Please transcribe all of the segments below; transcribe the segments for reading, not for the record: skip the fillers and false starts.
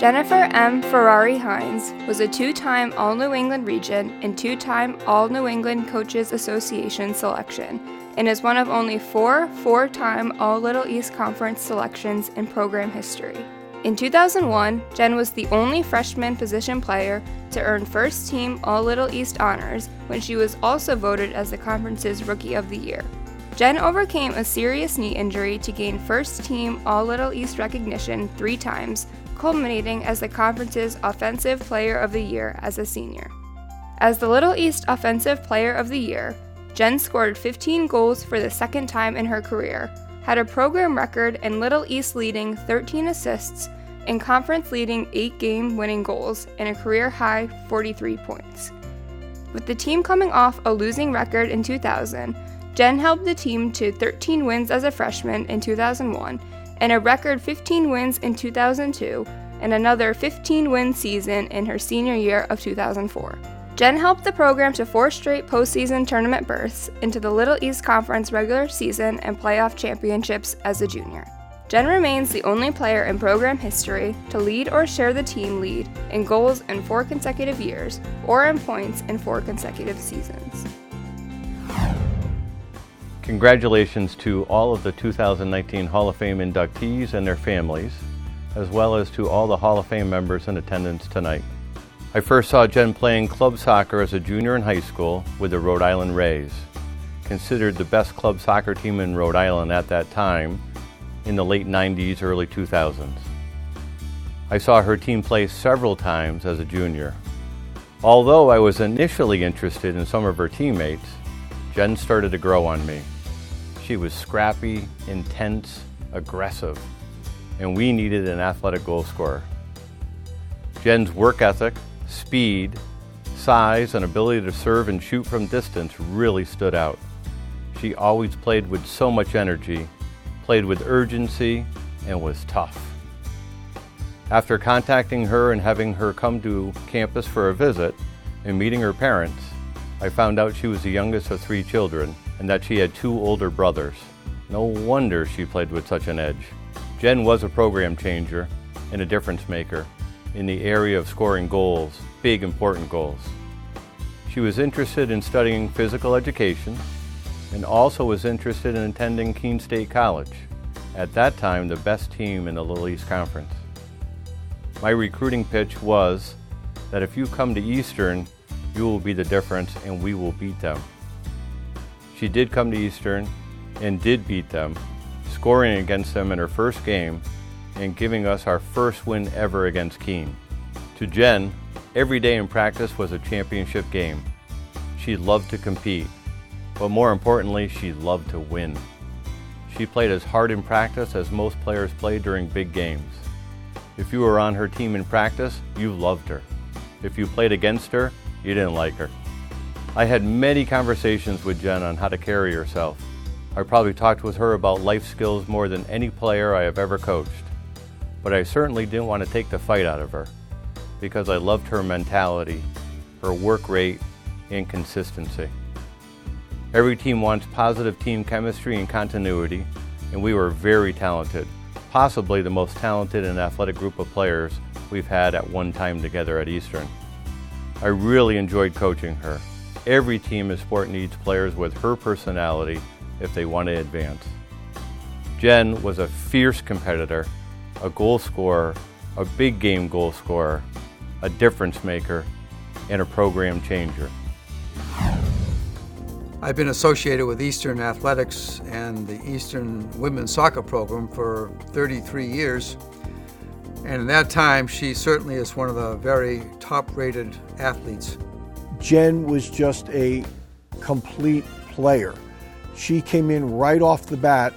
Jennifer M. Ferrari Hynes was a two-time All-New England Region and two-time All-New England Coaches Association selection, and is one of only four-time All-Little East Conference selections in program history. In 2001, Jen was the only freshman position player to earn first-team All-Little East honors when she was also voted as the conference's Rookie of the Year. Jen overcame a serious knee injury to gain first-team All-Little East recognition 3 times, culminating as the conference's Offensive Player of the Year as a senior. As the Little East Offensive Player of the Year, Jen scored 15 goals for the second time in her career, had a program record in Little East leading 13 assists, and conference leading 8 game-winning goals and a career-high 43 points. With the team coming off a losing record in 2000, Jen helped the team to 13 wins as a freshman in 2001, and a record 15 wins in 2002, and another 15-win season in her senior year of 2004. Jen helped the program to 4 straight postseason tournament berths into the Little East Conference regular season and playoff championships as a junior. Jen remains the only player in program history to lead or share the team lead in goals in 4 consecutive years or in points in 4 consecutive seasons. Congratulations to all of the 2019 Hall of Fame inductees and their families, as well as to all the Hall of Fame members in attendance tonight. I first saw Jen playing club soccer as a junior in high school with the Rhode Island Rays, considered the best club soccer team in Rhode Island at that time in the late 90s, early 2000s. I saw her team play several times as a junior. Although I was initially interested in some of her teammates, Jen started to grow on me. She was scrappy, intense, aggressive, and we needed an athletic goal scorer. Jen's work ethic, speed, size, and ability to serve and shoot from distance really stood out. She always played with so much energy, played with urgency, and was tough. After contacting her and having her come to campus for a visit and meeting her parents, I found out she was the youngest of 3 children and that she had 2 older brothers. No wonder she played with such an edge. Jen was a program changer and a difference maker in the area of scoring goals, big important goals. She was interested in studying physical education and also was interested in attending Keene State College, at that time the best team in the Little East Conference. My recruiting pitch was that if you come to Eastern, you will be the difference and we will beat them. She did come to Eastern and did beat them, scoring against them in her first game and giving us our first win ever against Keene. To Jen, every day in practice was a championship game. She loved to compete, but more importantly, she loved to win. She played as hard in practice as most players play during big games. If you were on her team in practice, you loved her. If you played against her, you didn't like her. I had many conversations with Jen on how to carry herself. I probably talked with her about life skills more than any player I have ever coached. But I certainly didn't want to take the fight out of her because I loved her mentality, her work rate, and consistency. Every team wants positive team chemistry and continuity, and we were very talented, possibly the most talented and athletic group of players we've had at one time together at Eastern. I really enjoyed coaching her. Every team in sport needs players with her personality if they want to advance. Jen was a fierce competitor, a goal scorer, a big game goal scorer, a difference maker, and a program changer. I've been associated with Eastern Athletics and the Eastern Women's Soccer Program for 33 years. And in that time, she certainly is one of the very top-rated athletes. Jen was just a complete player. She came in right off the bat,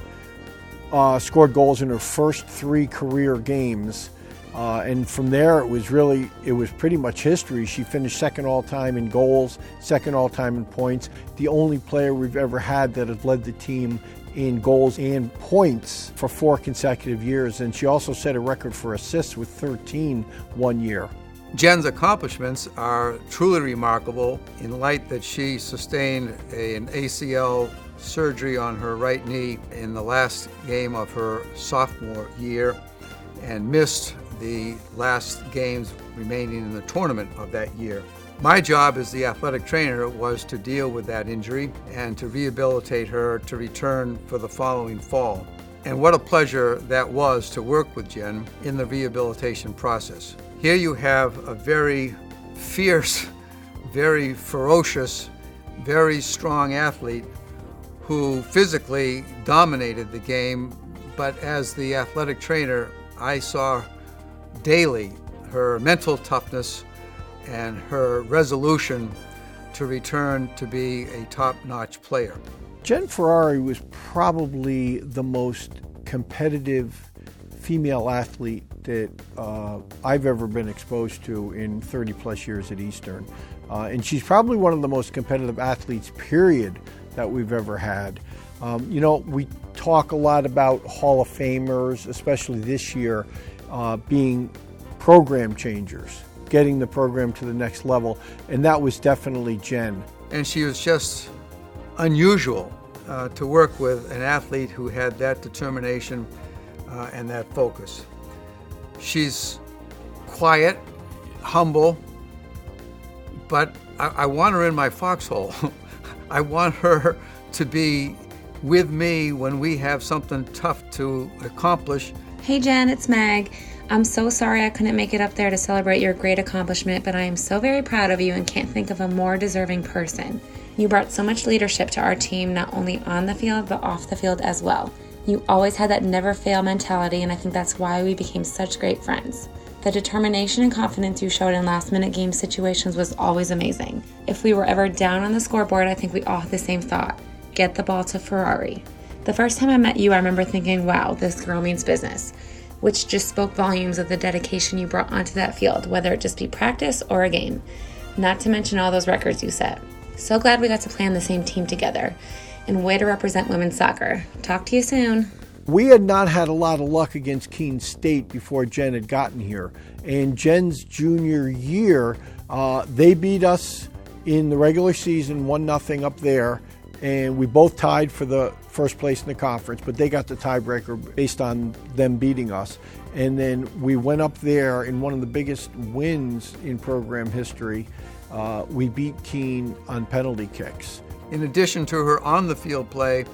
scored goals in her first 3 career games. And from there, it was pretty much history. She finished second all-time in goals, second all-time in points. The only player we've ever had that has led the team in goals and points for 4 consecutive years. And she also set a record for assists with 13 one year. Jen's accomplishments are truly remarkable in light that she sustained an ACL surgery on her right knee in the last game of her sophomore year and missed the last games remaining in the tournament of that year. My job as the athletic trainer was to deal with that injury and to rehabilitate her to return for the following fall. And what a pleasure that was to work with Jen in the rehabilitation process. Here you have a very fierce, very ferocious, very strong athlete who physically dominated the game, but as the athletic trainer, I saw daily her mental toughness and her resolution to return to be a top-notch player. Jen Ferrari was probably the most competitive female athlete that I've ever been exposed to in 30 plus years at Eastern. And she's probably one of the most competitive athletes, period, that we've ever had. You know, we talk a lot about Hall of Famers, especially this year, being program changers, getting the program to the next level, and that was definitely Jen. And she was just unusual to work with an athlete who had that determination and that focus. She's quiet, humble, but I want her in my foxhole. I want her to be with me when we have something tough to accomplish. Hey Jen, it's Meg. I'm so sorry I couldn't make it up there to celebrate your great accomplishment, but I am so very proud of you and can't think of a more deserving person. You brought so much leadership to our team, not only on the field, but off the field as well. You always had that never fail mentality, and I think that's why we became such great friends. The determination and confidence you showed in last-minute game situations was always amazing. If we were ever down on the scoreboard, I think we all had the same thought: get the ball to Ferrari. The first time I met you, I remember thinking, wow, this girl means business, which just spoke volumes of the dedication you brought onto that field, whether it just be practice or a game. Not to mention all those records you set. So glad we got to play on the same team together. And way to represent women's soccer. Talk to you soon. We had not had a lot of luck against Keene State before Jen had gotten here. And Jen's junior year, they beat us in the regular season 1-0 up there. And we both tied for the first place in the conference, but they got the tiebreaker based on them beating us. And then we went up there in one of the biggest wins in program history. We beat Keene on penalty kicks. In addition to her on-the-field play,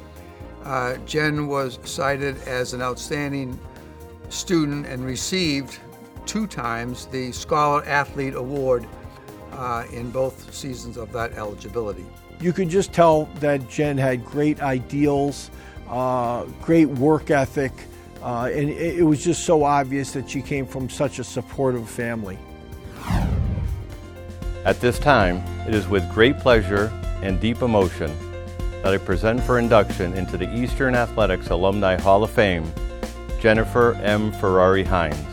Jen was cited as an outstanding student and received 2 times the Scholar Athlete Award in both seasons of that eligibility. You could just tell that Jen had great ideals, great work ethic, and it was just so obvious that she came from such a supportive family. At this time, it is with great pleasure and deep emotion that I present for induction into the Eastern Athletics Alumni Hall of Fame, Jennifer M. Ferrari Hynes.